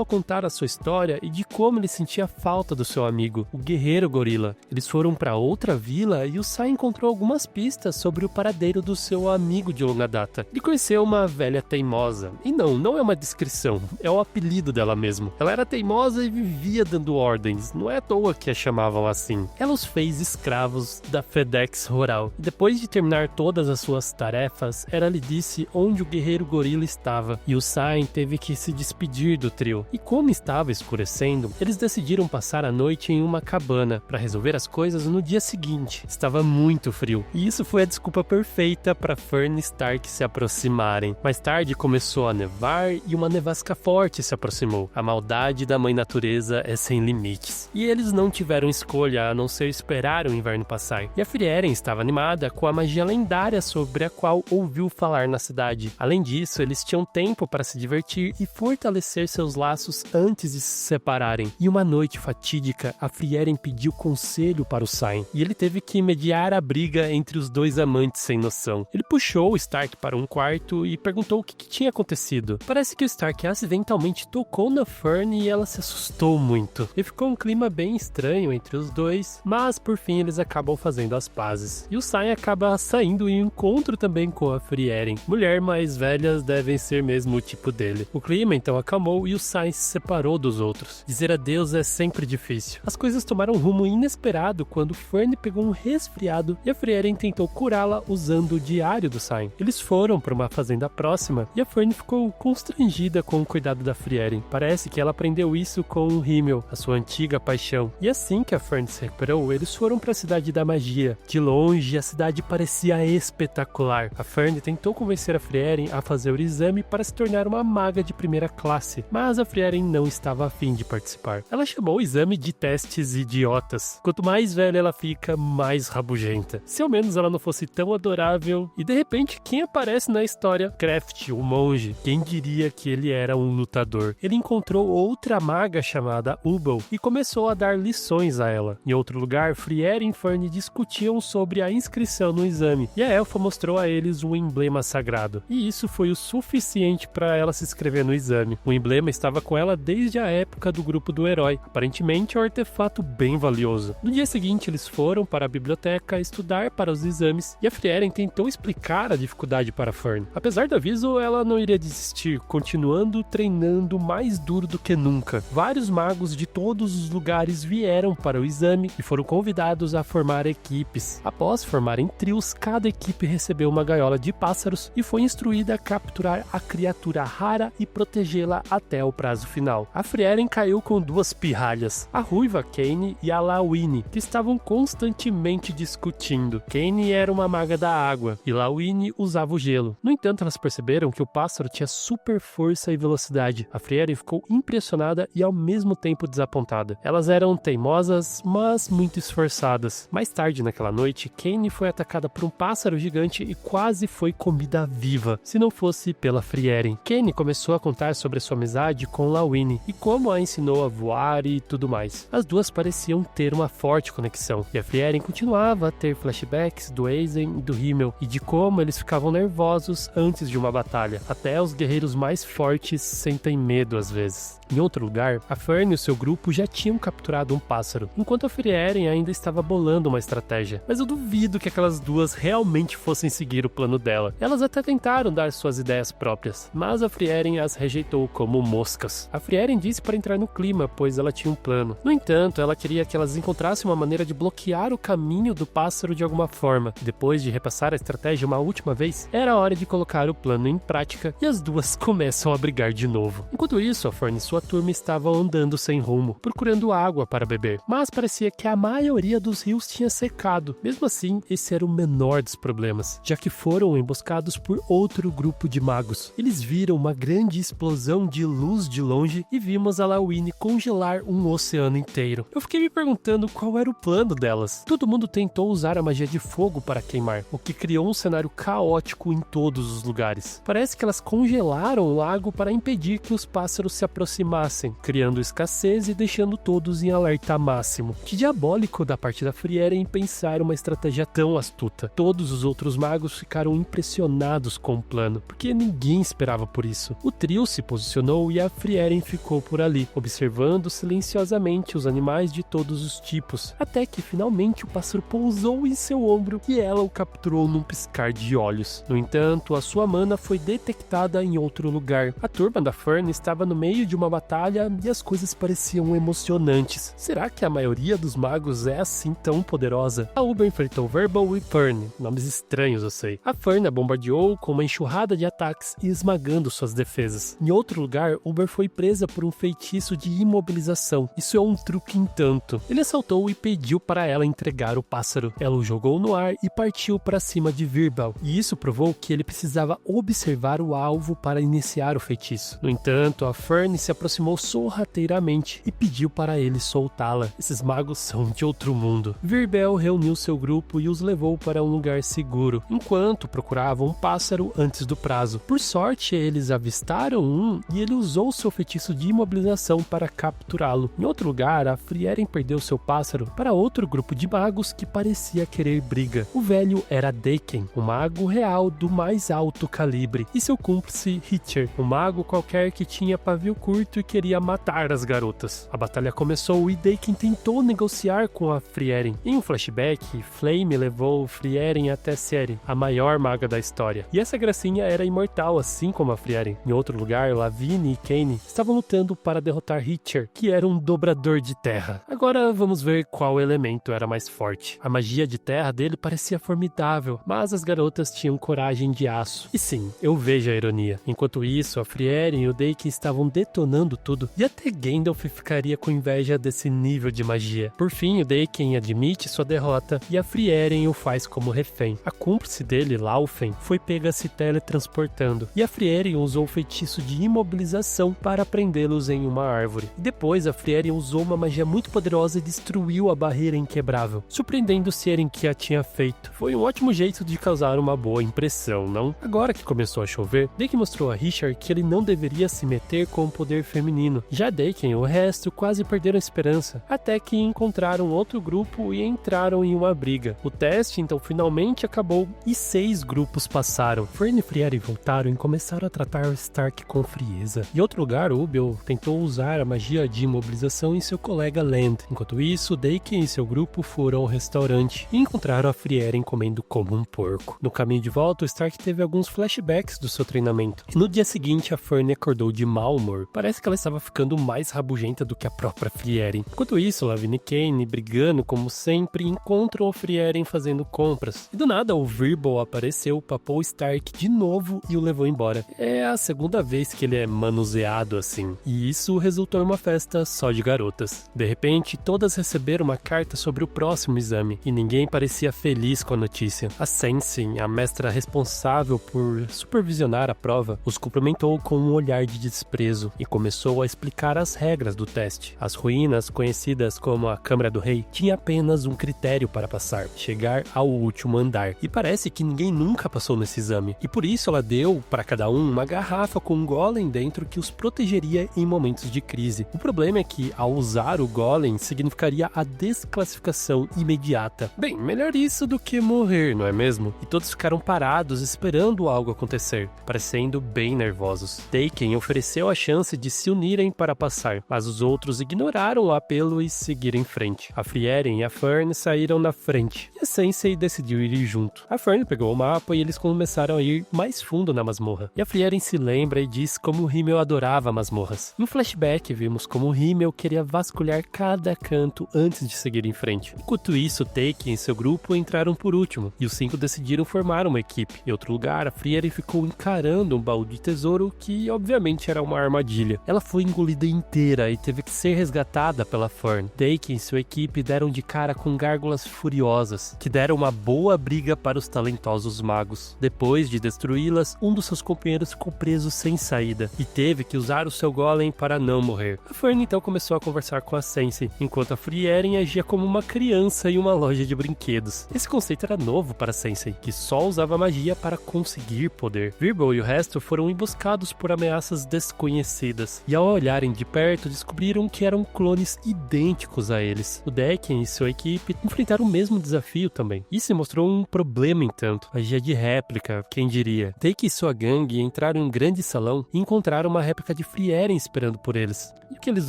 a contar a sua história e de como ele sentia falta do seu amigo, o guerreiro gorila. Eles foram para outra vila e o Sain encontrou algumas pistas sobre o paradeiro do seu amigo de longa data. Ele conheceu uma velha teimosa. E não é uma descrição, é o apelido dela mesmo. Ela era teimosa e vivia dando ordens, não é à toa que a chamavam assim. Ela os fez escravos da FedEx Rural. E depois de terminar todas as suas tarefas, ela lhe disse onde o guerreiro gorila estava. E o Sain teve que se despedir do trio. E como estava escurecendo, eles decidiram passar a noite em uma cabana para resolver as coisas no dia seguinte. Estava muito frio. E isso foi a desculpa perfeita para Fern e Stark se aproximarem. Mais tarde começou a nevar e uma nevasca forte se aproximou. A maldade da mãe natureza é sem limites. E eles não tiveram escolha a não ser esperar o inverno passar. E a Frieren estava animada com a magia lendária sobre a qual ouviu falar na cidade. Além disso, eles tinham tempo para se divertir e fortalecer seus laços antes de se separarem. E uma noite fatídica, a Frieren pediu conselho para o Sain. E ele teve que mediar a briga entre os dois amantes sem noção. Ele puxou o Stark para um quarto e perguntou o que tinha acontecido. Parece que o Stark acidentalmente tocou na Fern e ela se assustou muito. E ficou um clima bem estranho entre os dois, mas por fim eles acabam fazendo as pazes. E o Sain acaba saindo em encontro também com a Frieren. Mulher mais velhas devem ser mesmo o tipo dele. O clima então acalmou e o Sain se separou dos outros. Dizer adeus é sempre difícil. As coisas tomaram um rumo inesperado quando Fern pegou um resfriado e a Frieren tentou curá-la usando o diário do Sain. Eles foram para uma fazenda próxima e a Fern ficou constrangida com o cuidado da Frieren. Parece que ela aprendeu isso com o Himmel, a sua antiga paixão. E assim que a Fern se recuperou, eles foram para a cidade da magia. De longe, a cidade parecia espetacular. A Fern tentou convencer a Frieren a fazer o exame para se tornar uma maga de primeira classe, mas a Frieren não estava a fim de participar. Ela chamou o exame de testes idiotas. Quanto mais velha ela fica, mais rabugenta. Se ao menos ela não fosse tão adorável. E de repente, quem aparece na história? Kraft, o monge. Quem diria que ele era um lutador? Ele encontrou outra maga chamada Ubel e começou a dar lições a ela. Em outro lugar, Frieren e Fern discutiam sobre a inscrição no exame, e a elfa mostrou a eles um emblema sagrado. E isso foi o suficiente para ela se inscrever no exame. O emblema estava com ela desde a época do grupo do herói. Aparentemente é um artefato bem valioso. No dia seguinte, eles foram para a biblioteca estudar para os exames, e a Frieren tentou explicar a dificuldade para Fern. Apesar do aviso, ela não iria desistir, continuando treinando mais duro do que nunca. Vários magos de todos os lugares vieram para o exame e foram convidados a formar equipes. Após formarem trios, cada equipe recebeu uma gaiola de pássaros e foi instruída a capturar a criatura rara e protegê-la até o prazo final. A Frieren caiu com duas pirralhas, a ruiva Kane e a Lawine, que estavam constantemente discutindo. Kane era uma maga da água e Lawine usava o gelo. No entanto, elas perceberam que o pássaro tinha super força e velocidade. A Frieren ficou impressionada e ao mesmo tempo desapontada. Elas eram teimosas, mas muito esforçadas. Mais tarde naquela noite, Kane foi atacada por um pássaro gigante e quase foi comida viva, se não fosse pela Frieren. Kane começou a contar sobre sua amizade com Lawine e como a ensinou a voar e tudo mais. As duas pareciam ter uma forte conexão, e a Frieren continuava a ter flashbacks do Aizen e do Himmel e de como eles ficavam nervosos antes de uma batalha. Até os guerreiros mais fortes sentem medo às vezes. Em outro lugar, a Fern e o seu grupo já tinham capturado um pássaro, enquanto a Frieren ainda estava bolando uma estratégia. Mas eu duvido que aquelas duas realmente fossem seguir o plano dela. Elas até tentaram dar suas ideias próprias, mas a Frieren as rejeitou como moscas. A Frieren disse para entrar no clima, pois ela tinha um plano. No entanto, ela queria que elas encontrassem uma maneira de bloquear o caminho do pássaro de alguma forma. Depois de repassar a estratégia uma última vez, era hora de colocar o plano em prática e as duas começam a brigar de novo. Enquanto isso, a Fern e sua turma estavam andando sem rumo, procurando água para beber, mas parecia que a maioria dos rios tinha secado. Mesmo assim, esse era o menor dos problemas, já que foram emboscados por outro grupo de magos. Eles viram uma grande explosão de luz de longe e vimos a Lawine congelar um oceano inteiro. Eu fiquei me perguntando qual era o plano delas. Todo mundo tentou usar a magia de fogo para queimar, o que criou um cenário caótico em todos os lugares. Parece que elas congelaram o lago para impedir que os pássaros se aproximassem, criando escassez e deixando todos em alerta máximo. Que diabólico da parte da Frieren pensar uma estratégia tão astuta. Todos os outros magos ficaram impressionados com o plano, porque ninguém esperava por isso. O trio se posicionou e a Frieren ficou por ali, observando silenciosamente os animais de todos os tipos, até que finalmente o pássaro pousou em seu ombro e ela o capturou num piscar de olhos. No entanto, a sua mana foi detectada em outro lugar. A turma da Fern estava no meio de uma batalha e as coisas pareciam emocionantes. Será que a maioria dos magos é assim tão poderosa? A Uber enfrentou Verbal e Fern, nomes estranhos eu sei. A Fern a bombardeou com uma enxurrada de ataques e esmagando suas defesas. Em outro lugar, Uber foi presa por um feitiço de imobilização. Isso é um truque em tanto. Ele assaltou e pediu para ela entregar o pássaro. Ela o jogou no ar e partiu para cima de Verbal, e isso provou que ele precisava observar o alvo para iniciar o feitiço. No entanto, a Fern se aproximou sorrateiramente e pediu para ele soltá-la. Esses magos são de outro mundo. Verbal reuniu seu grupo e os levou para um lugar seguro, enquanto procuravam um pássaro antes do prazo. Por sorte, eles avistaram um e ele usou seu feitiço de imobilização para capturá-lo. Em outro lugar, a Frieren perdeu seu pássaro para outro grupo de magos que parecia querer briga. O velho era Daken, o mago real do mais alto calibre, e seu cúmplice Hitcher, um mago qualquer que tinha pavio curto e queria matar as garotas. A batalha começou e Daken tentou negociar com a Frieren. Em um flashback, Flame levou Frieren até Ciri, a maior maga da história, e essa gracinha era imortal, assim como a Frieren. Em outro lugar, Lavigne e Kaine estavam lutando para derrotar Hitcher, que era um dobrador de terra. Agora vamos ver qual elemento era mais forte. A magia de terra dele parecia formidável, mas as garotas tinham coragem de aço. E sim, eu vejo a ironia. Enquanto isso, a Frieren e o Daken estavam detonando tudo, e até Gandalf ficaria com inveja desse nível de magia. Por fim, o Daken admite sua derrota e a Frieren o faz como refém. A cúmplice dele, Laufen, foi pega se teletransportando, e a Frieren usou o feitiço de imobilização para prendê-los em uma árvore. E depois, a Frieren usou uma magia muito poderosa e destruiu a barreira inquebrável, surpreendendo Ciri que a tinha feito. Foi um ótimo jeito de causar uma boa impressão, não? Agora que começou a chover, Daken mostrou a Richard que ele não deveria se meter com o poder feminino. Já Daken e o resto quase perderam a esperança, até que encontraram outro grupo e entraram em uma briga. O teste então finalmente acabou e 6 grupos passaram. Fern e Frieren voltaram e começaram a tratar o Stark com frieza. Em outro lugar, Ubel tentou usar a magia de imobilização em seu colega Land. Enquanto isso, Daken e seu grupo foram ao restaurante e encontraram a Frieren comendo como um porco. No caminho de volta, o Stark teve alguns flashbacks do seu treinamento. E no dia seguinte, a Fern acordou de mau humor. Parece que ela estava ficando mais rabugenta do que a própria Frieren. Enquanto isso, Lavigne e Kaine, brigando como sempre, encontram a Frieren fazendo compras. E do nada, o Verbal apareceu, papou o Stark de novo e o levou embora. É a segunda vez que ele é manuseado assim. E isso resultou em uma festa só de garotas. De repente, todas receberam uma carta sobre o próximo exame, e ninguém parecia feliz com a notícia. A Sensei, a mestra responsável por supervisionar a prova, os cumprimentou com um olhar de desprezo e começou a explicar as regras do teste. As ruínas, conhecidas como a Câmara do Rei, tinha apenas um critério para passar: chegar ao último andar. E parece que ninguém nunca passou nesse exame, e por isso ela deu para cada um uma garrafa com um golem dentro que os protegeria em momentos de crise. O problema é que, ao usar o golem, significaria a desclassificação imediata. Bem, melhor isso do que morrer, não é mesmo? E todos ficaram parados esperando algo acontecer, parecendo bem nervosos. Daken ofereceu a chance de se unirem para passar, mas os outros ignoraram o apelo e seguiram em frente. A Frieren e a Fern saíram na frente, e a Sensei decidiu ir junto. A Fern pegou o mapa e eles começaram a ir mais fundo na masmorra. E a Frieren se lembra e diz como o Himmel adorava masmorras. No flashback, vimos como o Himmel queria vasculhar cada canto antes de seguir em frente. Enquanto isso, Daken e seu grupo entraram por último, e os 5 decidiram formar uma equipe. Em outro lugar, a Frieren ficou encarando um baú de tesouro que, obviamente, era uma armadilha. Ela foi engolida inteira e teve que ser resgatada pela Fern. Daken e sua equipe deram de cara com gárgulas furiosas, que deram uma boa briga para os talentosos magos. Depois de destruí-las, um dos seus companheiros ficou preso sem saída, e teve que usar o seu golem para não morrer. A Fern então começou a conversar com a Sensei, enquanto a Frieren agia como uma criança em uma loja de brinquedos. Esse conceito era novo para a Sensei, que só usava magia para conseguir poder. Verbal e o resto foram emboscados por ameaças desconhecidas, e ao olharem de perto descobriram que eram clones idênticos a eles. O Decken e sua equipe enfrentaram o mesmo desafio também. Isso se mostrou um problema entanto, magia de réplica, quem diria. Decken e sua gangue entraram em um grande salão e encontraram uma réplica de Frieren esperando por eles. E o que eles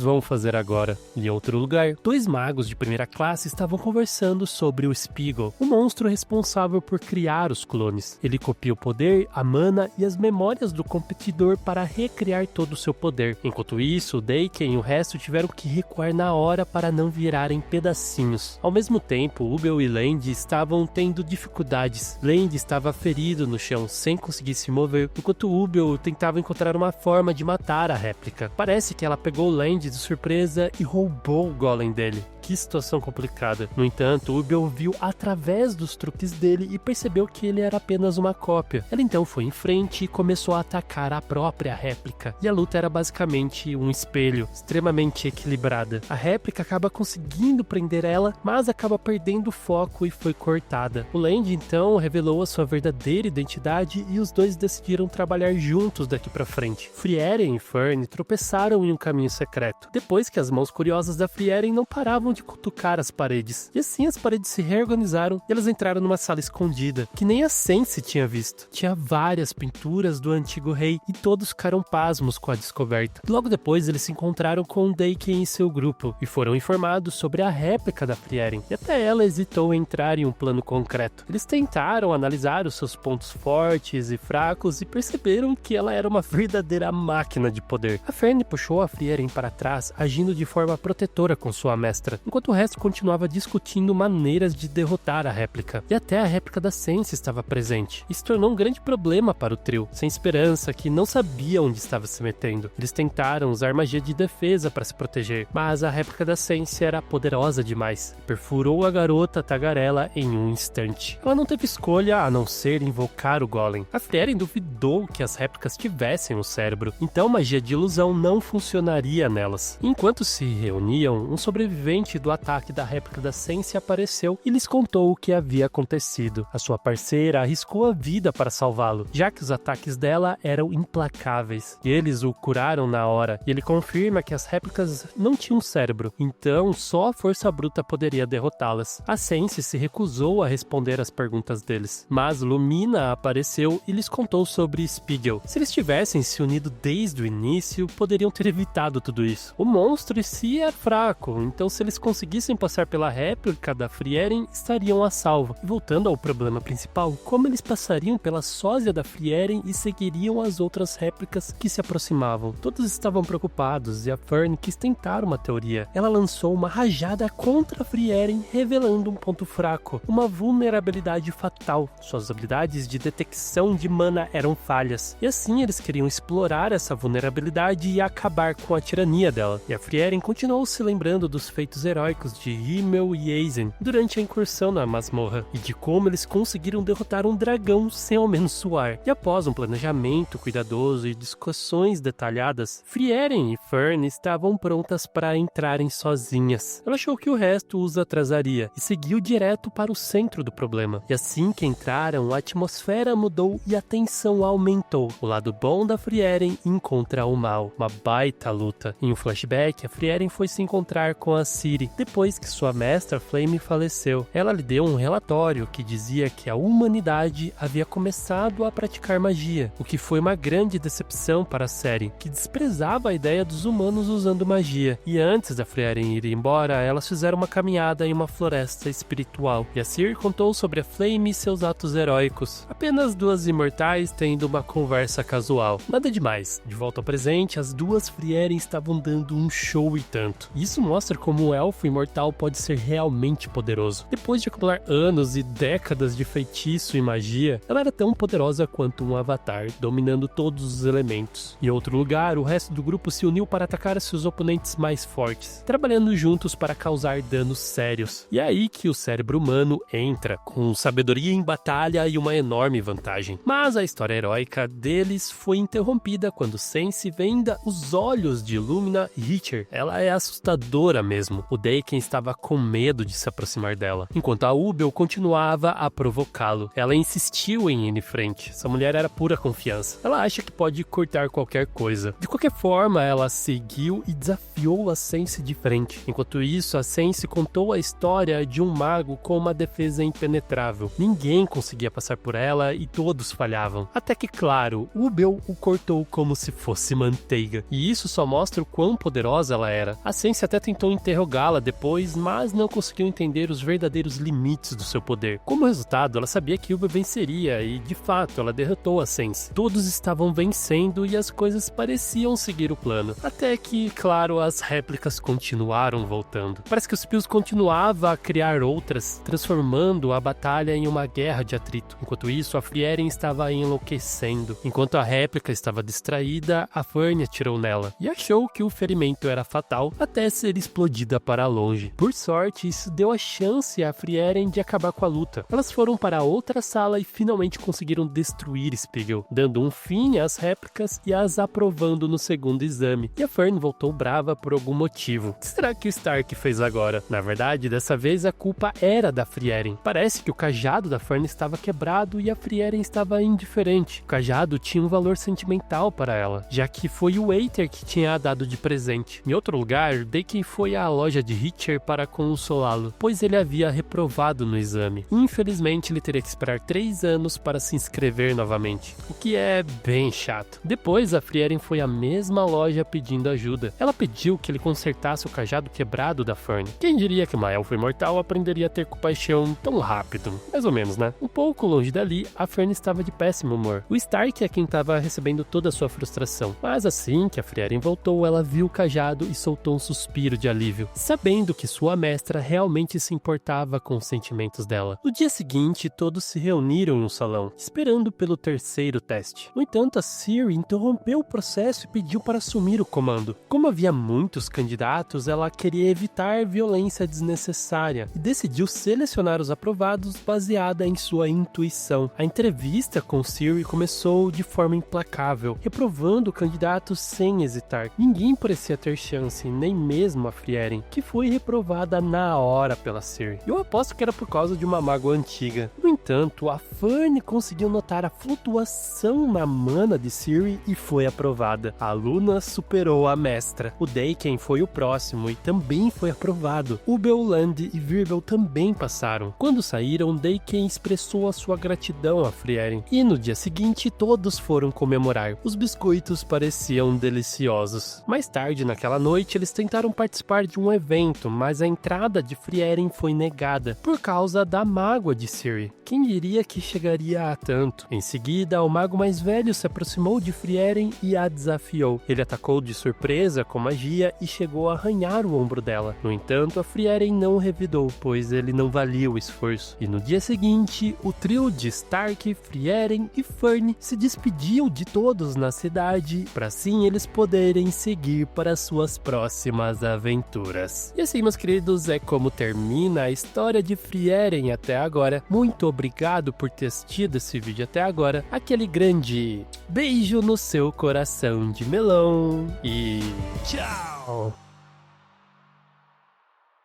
vão fazer agora? Em outro lugar, 2 magos de primeira classe estavam conversando sobre o Spiegel, o monstro responsável por criar os clones. Ele copia o poder, a mana e as memórias do competidor para recriar todo o seu poder. Enquanto isso, o Decken e o resto tiveram que recuar na hora para não virarem pedacinhos. Ao mesmo tempo, Ubel e Land estavam tendo dificuldades. Land estava ferido no chão, sem conseguir se mover, enquanto Ubel tentava encontrar uma forma de matar a réplica. Parece que ela pegou Land de surpresa e roubou o golem dele. Que situação complicada. No entanto, Ubel viu através dos truques dele e percebeu que ele era apenas uma cópia. Ela então foi em frente e começou a atacar a própria réplica. E a luta era basicamente um espelho, extremamente equilibrada. A réplica acaba conseguindo prender ela, mas acaba perdendo o foco e foi cortada. O Land então revelou a sua verdadeira identidade e os dois decidiram trabalhar juntos daqui pra frente. Frieren e Fern tropeçaram em um caminho secreto, depois que as mãos curiosas da Frieren não paravam de cutucar as paredes. E assim as paredes se reorganizaram e elas entraram numa sala escondida, que nem a Sense tinha visto. Tinha várias pinturas do antigo rei e todos ficaram pasmos com a descoberta. Logo depois eles se encontraram com Decken e seu grupo e foram informados sobre a réplica da Frieren. E até ela hesitou em entrar em um plano concreto. Eles tentaram analisar os seus pontos fortes e fracos e perceberam que ela era uma verdadeira máquina de poder. A Fern puxou a Frieren para trás, agindo de forma protetora com sua mestra, enquanto o resto continuava discutindo maneiras de derrotar a réplica. E até a réplica da Sense estava presente. Isso tornou um grande problema para o trio, sem esperança, que não sabia onde estava se metendo. Eles tentaram usar magia de defesa para se proteger, mas a réplica da Sense era poderosa demais. Perfurou a garota tagarela em um instante. Ela não teve escolha a não ser invocar o golem. A Frieren duvidou que as réplicas tivessem um cérebro, então magia de ilusão não funcionaria nelas. Enquanto se reuniam, um sobrevivente do ataque da réplica da Sense apareceu e lhes contou o que havia acontecido. A sua parceira arriscou a vida para salvá-lo, já que os ataques dela eram implacáveis. E eles o curaram na hora, e ele confirma que as réplicas não tinham cérebro, então só a força bruta poderia derrotá-las. A Sense se recusou a responder às perguntas deles, mas Lumina apareceu e lhes contou sobre Spiegel. Se eles tivessem se unido desde o início, poderiam ter evitado tudo isso. O monstro em si é fraco, então se eles conseguissem passar pela réplica da Frieren, estariam a salvo. E voltando ao problema principal, como eles passariam pela sósia da Frieren e seguiriam as outras réplicas que se aproximavam? Todos estavam preocupados e a Fern quis tentar uma teoria. Ela lançou uma rajada contra a Frieren, revelando um ponto fraco, uma vulnerabilidade fatal. Suas habilidades de detecção de mana eram falhas, e assim eles queriam explorar essa vulnerabilidade e acabar com a tirania dela. E a Frieren continuou se lembrando dos feitos heróicos de Himmel e Eisen durante a incursão na masmorra, e de como eles conseguiram derrotar um dragão sem ao menos suar. E após um planejamento cuidadoso e discussões detalhadas, Frieren e Fern estavam prontas para entrarem sozinhas. Ela achou que o resto os atrasaria e seguiu direto para o centro do problema. E assim que entraram, a atmosfera mudou e a tensão aumentou. O lado bom da Frieren encontra o mal. Uma baita luta. Em um flashback, a Frieren foi se encontrar com a Ciri depois que sua mestra Flame faleceu. Ela lhe deu um relatório que dizia que a humanidade havia começado a praticar magia, o que foi uma grande decepção para a série, que desprezava a ideia dos humanos usando magia. E antes da Frieren ir embora, elas fizeram uma caminhada em uma floresta espiritual. E a Ciri contou sobre a Flame e seus atos heróicos. Apenas duas imortais tendo uma conversa casual. Nada demais. De volta ao presente, as duas Frieren estavam dando um show e tanto. Isso mostra como um elfo imortal pode ser realmente poderoso. Depois de acumular anos e décadas de feitiço e magia, ela era tão poderosa quanto um avatar, dominando todos os elementos. Em outro lugar, o resto do grupo se uniu para atacar seus oponentes mais fortes, trabalhando juntos para causar danos sérios. E é aí que o cérebro humano entra, com sabedoria em batalha e uma enorme vantagem. Mas a história heróica deles foi interrompida quando Sense venda os olhos de Lumina Richter. Ela é assustadora mesmo. O Daken estava com medo de se aproximar dela, enquanto a Ubel continuava a provocá-lo. Ela insistiu em ir em frente. Essa mulher era pura confiança. Ela acha que pode cortar qualquer coisa. De qualquer forma, ela seguiu e desafiou a Sense de frente. Enquanto isso, a Sense contou a história de um mago com uma defesa impenetrável. Ninguém conseguia passar por ela e todos falhavam. Até que, claro, Ubel o cortou como se fosse manteiga. E isso só mostra o quão poderosa ela era. A Sense até tentou interrogá-la depois, mas não conseguiu entender os verdadeiros limites do seu poder. Como resultado, ela sabia que Ubel venceria e, de fato, ela derrotou a Sense. Todos estavam vencendo e as coisas pareciam seguir o plano. Até que, claro, as réplicas continuaram voltando. Parece que os Pills continuava a criar outras, transformando a batalha em uma guerra de atrito. Enquanto isso, a Frieren estava enlouquecendo. Enquanto a réplica estava distraída, a Fern atirou nela e achou que o ferimento era fatal até ser explodida para longe. Por sorte, isso deu a chance a Frieren de acabar com a luta. Elas foram para outra sala e finalmente conseguiram destruir Spiegel, dando um fim às réplicas e as aprovando no segundo exame. E a Fern voltou brava por algum motivo. O que será que o Stark fez agora? Na verdade, dessa vez a culpa era da Frieren. Parece que o cajado da Fern estava quebrado e a Frieren estava indiferente. O cajado tinha um valor sentimental para ela, já que foi o Aether que tinha a dado de presente. Em outro lugar, Daken foi à loja de Reacher para consolá-lo, pois ele havia reprovado no exame. Infelizmente, ele teria que esperar 3 anos para se inscrever novamente, o que é bem chato. Depois, a Frieren foi à mesma loja pedindo ajuda. Ela pediu que ele consertasse o cajado quebrado da Fern. Quem diria que uma elfa imortal aprenderia a ter compaixão tão rápido? Mais ou menos, né? Um pouco longe dali, a Fern estava de péssimo humor. O Stark é quem estava recebendo toda a sua frustração. Mas assim que a Frieren voltou, ela viu o cajado e soltou um suspiro de alívio, sabendo que sua mestra realmente se importava com os sentimentos dela. No dia seguinte, todos se reuniram no salão, esperando pelo terceiro teste. No entanto, a Ciri interrompeu o processo e pediu para assumir o comando. Como havia muitos candidatos, ela queria evitar violência desnecessária e decidiu selecionar os aprovados baseada em sua intuição. A entrevista com Ciri começou de forma implacável, reprovando candidatos sem hesitar. Ninguém parecia ter chance, nem mesmo a Frieren, que foi reprovada na hora pela Ciri. Eu aposto que era por causa de uma mágoa antiga. No entanto, a Fern conseguiu notar a flutuação na mana de Ciri e foi aprovada. A aluna superou a mestra. O Daken foi o próximo e também foi aprovado. Ubel, Land e Virbel também passaram. Quando saíram, Daken expressou a sua gratidão a Frieren. E no dia seguinte, todos foram comemorar. Os biscoitos pareciam deliciosos. Mais tarde, naquela noite, eles tentaram participar de um evento, mas a entrada de Frieren foi negada por causa da mágoa de Ciri. Quem diria que chegaria a tanto? Em seguida, o mago mais velho se aproximou de Frieren e a desafiou. Ele atacou de surpresa com magia e chegou a arranhar o ombro dela. No entanto, a Frieren não revidou, pois ele não valia o esforço. E no dia seguinte, o trio de Stark, Frieren e Fern se despediu de todos na cidade, para assim eles poderem seguir para suas próximas aventuras. E assim, meus queridos, é como termina a história de Frieren até agora. Muito obrigado por ter assistido esse vídeo até agora. Aquele grande beijo no seu coração de melão e tchau!